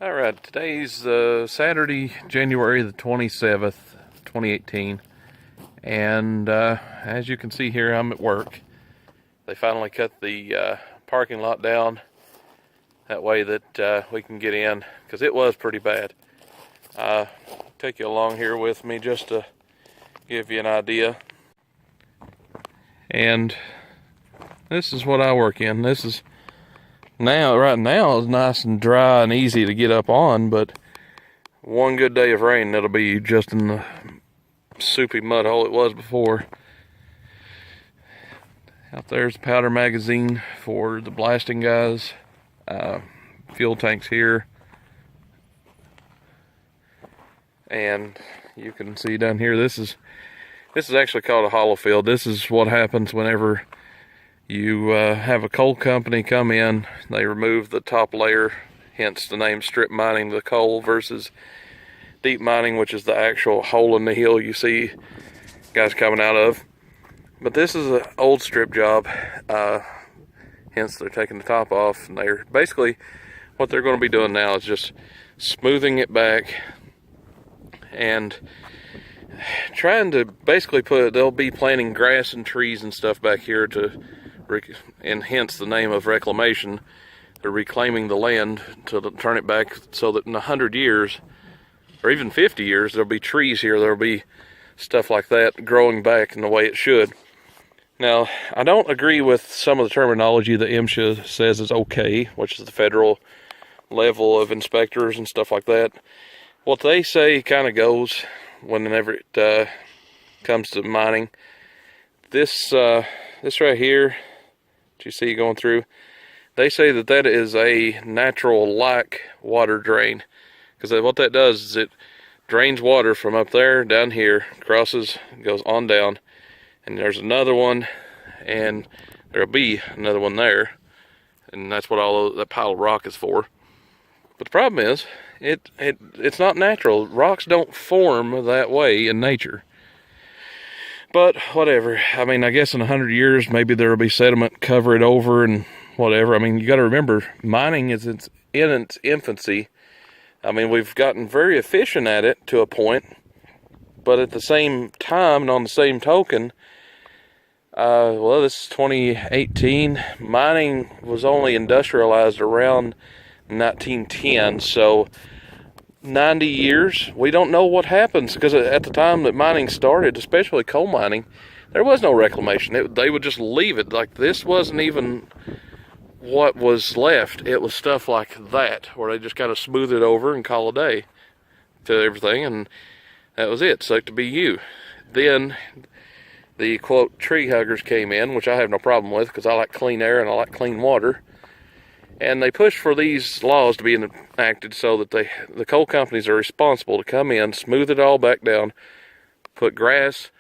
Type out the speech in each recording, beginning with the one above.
All right, today's Saturday, January the 27th, 2018, and as you can see here, I'm at work. They finally cut the parking lot down that way that we can get in, because it was pretty bad. Take you along here with me just to give you an idea. And this is what I work in. This is right now it's nice and dry and easy to get up on, but one good day of rain, it'll be just in the soupy mud hole it was before. Out there's the powder magazine for the blasting guys. Fuel tanks here. And you can see down here, this is actually called a hollow field. This is what happens whenever you have a coal company come in. They remove the top layer, hence the name strip mining the coal, versus deep mining, which is the actual hole in the hill you see guys coming out of. But this is an old strip job, hence they're taking the top off, and they're basically, what they're going to be doing now is just smoothing it back and trying to basically they'll be planting grass and trees and stuff back here and hence the name of Reclamation. They're reclaiming the land to turn it back so that in 100 years, or even 50 years, there'll be trees here. There'll be stuff like that growing back in the way it should. Now, I don't agree with some of the terminology that MSHA says is okay, which is the federal level of inspectors and stuff like that. What they say kind of goes whenever it comes to mining. This right here, that you see going through, they say that is a natural like water drain, because what that does is it drains water from up there down here, crosses, goes on down, and there's another one, and there'll be another one there, and that's what all that pile of rock is for. But the problem is it's not natural. Rocks don't form that way in nature. But whatever. I mean, I guess in 100 years, maybe there will be sediment, cover it over and whatever. I mean, you got to remember, mining is in its infancy. I mean, we've gotten very efficient at it to a point, but at the same time, and on the same token, this is 2018. Mining was only industrialized around 1910, so 90 years, we don't know what happens, because at the time that mining started, especially coal mining, there was no reclamation. They would just leave it. Like, this wasn't even what was left. It was stuff like that, where they just kind of smooth it over and call a day to everything, and that was it. Sucked to be you. Then the quote tree huggers came in, which I have no problem with, because I like clean air and I like clean water. And they push for these laws to be enacted so that the coal companies are responsible to come in, smooth it all back down, put grass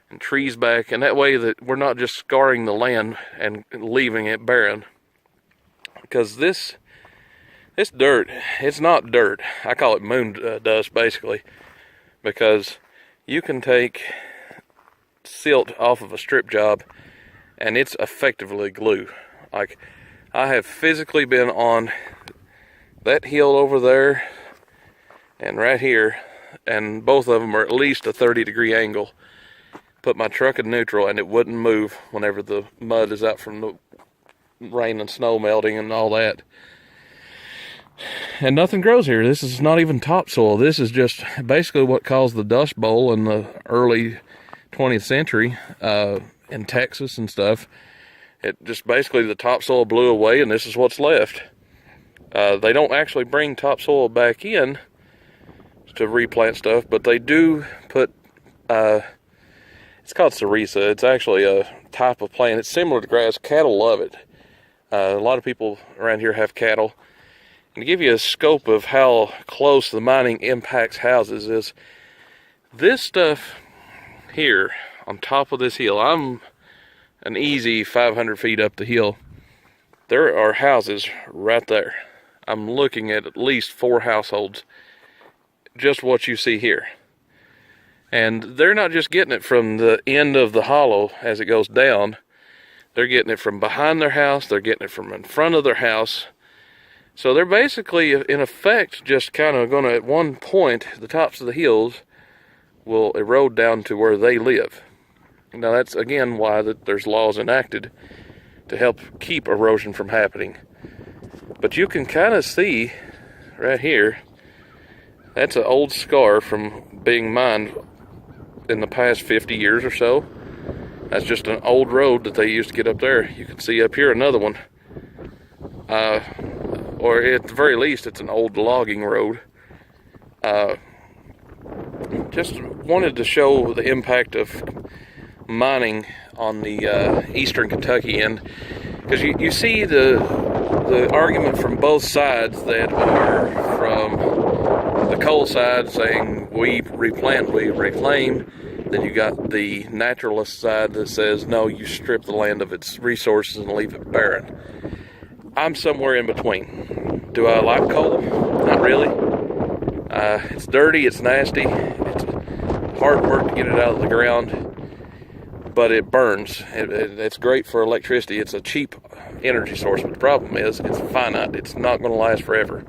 and trees back, and that way that we're not just scarring the land and leaving it barren. Because this dirt, it's not dirt. I call it moon dust, basically, because you can take silt off of a strip job and it's effectively glue. Like, I have physically been on that hill over there and right here, and both of them are at least a 30-degree angle. Put my truck in neutral and it wouldn't move whenever the mud is out from the rain and snow melting and all that. And nothing grows here. This is not even topsoil. This is just basically what caused the Dust Bowl in the early 20th century in Texas and stuff. It just basically, the topsoil blew away, and this is what's left. They don't actually bring topsoil back in to replant stuff, but they do put, it's called cerisa. It's actually a type of plant. It's similar to grass. Cattle love it. A lot of people around here have cattle. And to give you a scope of how close the mining impacts houses is, this stuff here on top of this hill, I'm an easy 500 feet up the hill. There are houses right there. I'm looking at least 4 households. Just what you see here. And they're not just getting it from the end of the hollow as it goes down. They're getting it from behind their house. They're getting it from in front of their house. So they're basically, in effect, just kind of going to, at one point, the tops of the hills will erode down to where they live. Now that's, again, why there's laws enacted to help keep erosion from happening. But you can kind of see right here, that's an old scar from being mined in the past 50 years or so. That's just an old road that they used to get up there. You can see up here another one. Or at the very least, it's an old logging road. Just wanted to show the impact of mining on the eastern Kentucky end, because you see the argument from both sides that are from the coal side saying we replant, we reclaim. Then you got the naturalist side that says no, you strip the land of its resources and leave it barren. I'm somewhere in between. Do I like coal? Not really. It's dirty, it's nasty, it's hard work to get it out of the ground, but it burns. It's great for electricity. It's a cheap energy source, but the problem is it's finite. It's not going to last forever.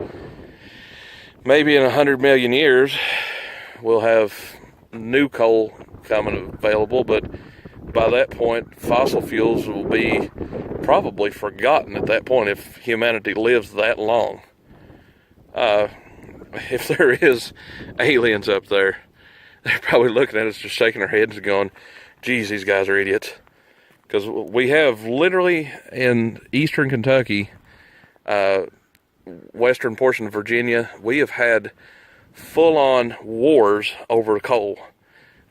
Maybe in 100 million years, we'll have new coal coming available, but by that point, fossil fuels will be probably forgotten at that point if humanity lives that long. If there is aliens up there, they're probably looking at us just shaking their heads and going, geez, these guys are idiots. Because we have literally in eastern Kentucky, western portion of Virginia, we have had full-on wars over coal.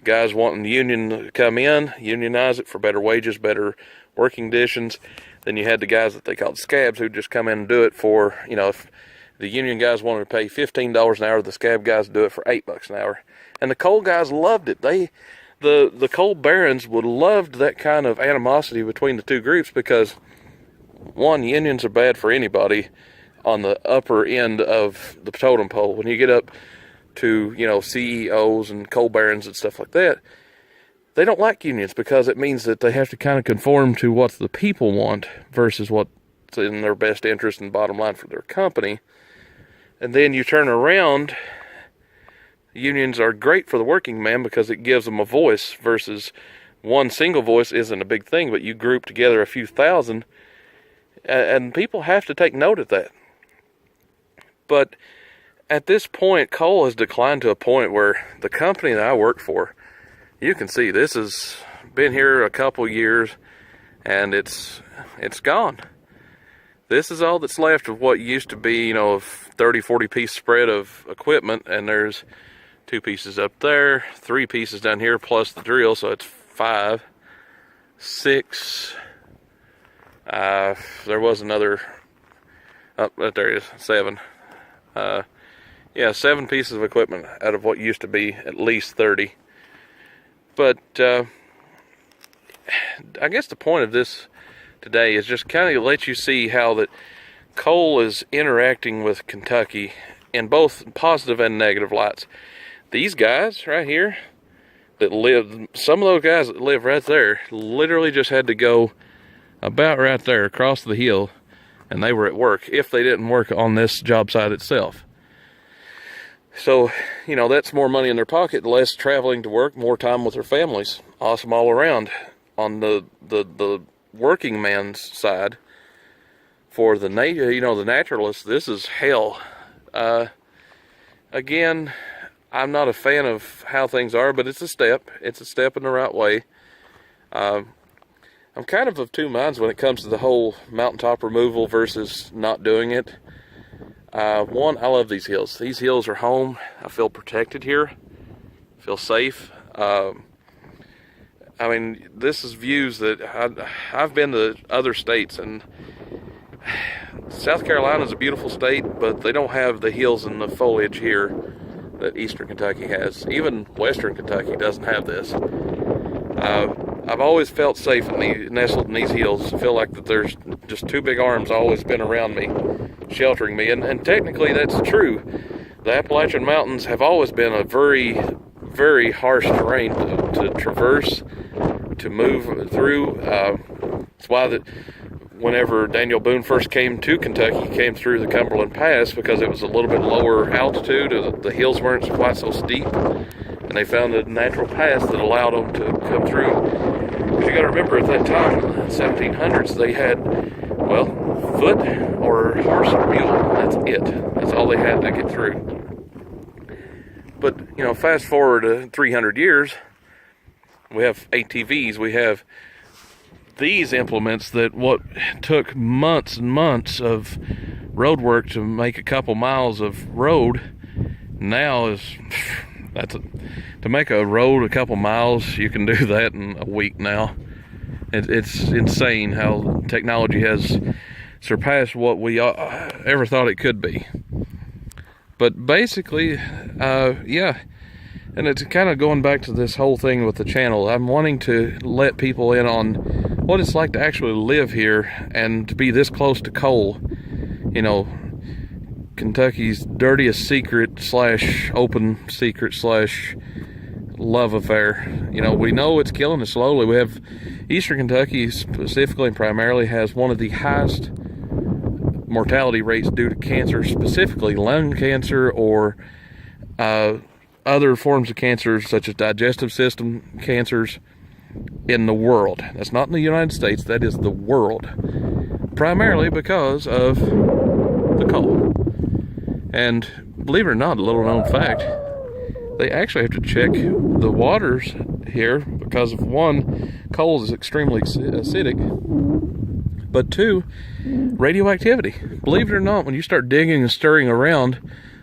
Guys wanting the union to come in, unionize it for better wages, better working conditions. Then you had the guys that they called scabs who just come in and do it for, if the union guys wanted to pay $15 an hour, the scab guys do it for $8 an hour. And the coal guys loved it. The coal barons would loved that kind of animosity between the two groups because, one, unions are bad for anybody on the upper end of the totem pole. When you get up to, CEOs and coal barons and stuff like that, they don't like unions because it means that they have to kind of conform to what the people want versus what's in their best interest and bottom line for their company. And then you turn around, unions are great for the working man because it gives them a voice versus one single voice isn't a big thing, but you group together a few thousand, and people have to take note of that. But at this point, coal has declined to a point where the company that I work for, you can see this has been here a couple years and it's gone. This is all that's left of what used to be, a 30, 40 piece spread of equipment, and there's 2 pieces up there, 3 pieces down here, plus the drill, so it's 5, 6. There was another, right there it is, 7. 7 pieces of equipment out of what used to be at least 30. But I guess the point of this today is just kind of let you see how that coal is interacting with Kentucky in both positive and negative lights. These guys right here that live, some of those guys that live right there literally just had to go about right there across the hill and they were at work if they didn't work on this job site itself. So, that's more money in their pocket, less traveling to work, more time with their families. Awesome all around. On the working man's side, for the the naturalists, this is hell. Again, I'm not a fan of how things are, but it's a step. It's a step in the right way. I'm kind of 2 minds when it comes to the whole mountaintop removal versus not doing it. One, I love these hills. These hills are home. I feel protected here. I feel safe. This is views that I've been to other states, and South Carolina is a beautiful state, but they don't have the hills and the foliage here that Eastern Kentucky has. Even Western Kentucky doesn't have this. I've always felt safe nestled in these hills. I feel like that there's just 2 big arms always been around me, sheltering me, and technically that's true. The Appalachian Mountains have always been a very, very harsh terrain to traverse, to move through. It's why that whenever Daniel Boone first came to Kentucky, he came through the Cumberland Pass because it was a little bit lower altitude. The hills weren't quite so steep. And they found a natural pass that allowed them to come through. Because you got to remember, at that time, 1700s, they had, well, foot or horse or mule. That's it. That's all they had to get through. But, you know, fast forward to 300 years, we have ATVs. We have these implements that what took months and months of road work to make a couple miles of road now is, to make a road a couple miles, you can do that in a week now. It's insane how technology has surpassed what we ever thought it could be. But basically, yeah, and it's kind of going back to this whole thing with the channel. I'm wanting to let people in on what it's like to actually live here and to be this close to coal. You know, Kentucky's dirtiest secret slash open secret slash love affair. You know, we know it's killing us slowly. We have Eastern Kentucky specifically and primarily has one of the highest mortality rates due to cancer, specifically lung cancer or other forms of cancers such as digestive system cancers in the world. That's not in the United States, that is the world. Primarily because of the coal. And believe it or not, a little known fact, they actually have to check the waters here because of one, coal is extremely acidic, but two, radioactivity. Believe it or not, when you start digging and stirring around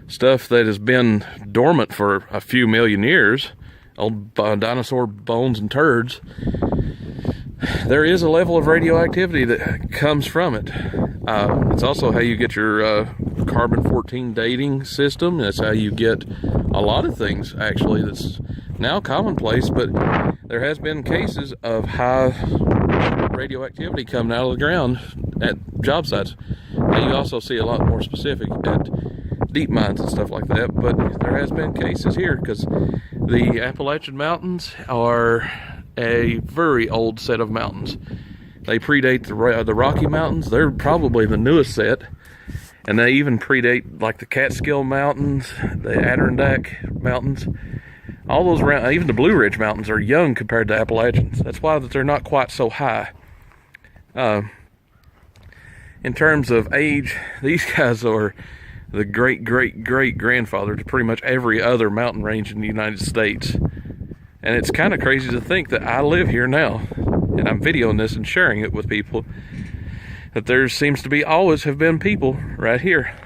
stuff that has been dormant for a few million years, old dinosaur bones and turds, there is a level of radioactivity that comes from it. It's also how you get your carbon-14 dating system. That's how you get a lot of things, actually, that's now commonplace, but there has been cases of high radioactivity coming out of the ground at job sites. Now, you also see a lot more specific at deep mines and stuff like that, but there has been cases here because the Appalachian Mountains are a very old set of mountains. They predate the Rocky Mountains. They're probably the newest set, and they even predate like the Catskill Mountains, the Adirondack Mountains. All those around, even the Blue Ridge Mountains are young compared to Appalachians. That's why that they're not quite so high. In terms of age, these guys are the great-great-great-grandfather to pretty much every other mountain range in the United States. And it's kind of crazy to think that I live here now, and I'm videoing this and sharing it with people, that there seems to be always have been people right here.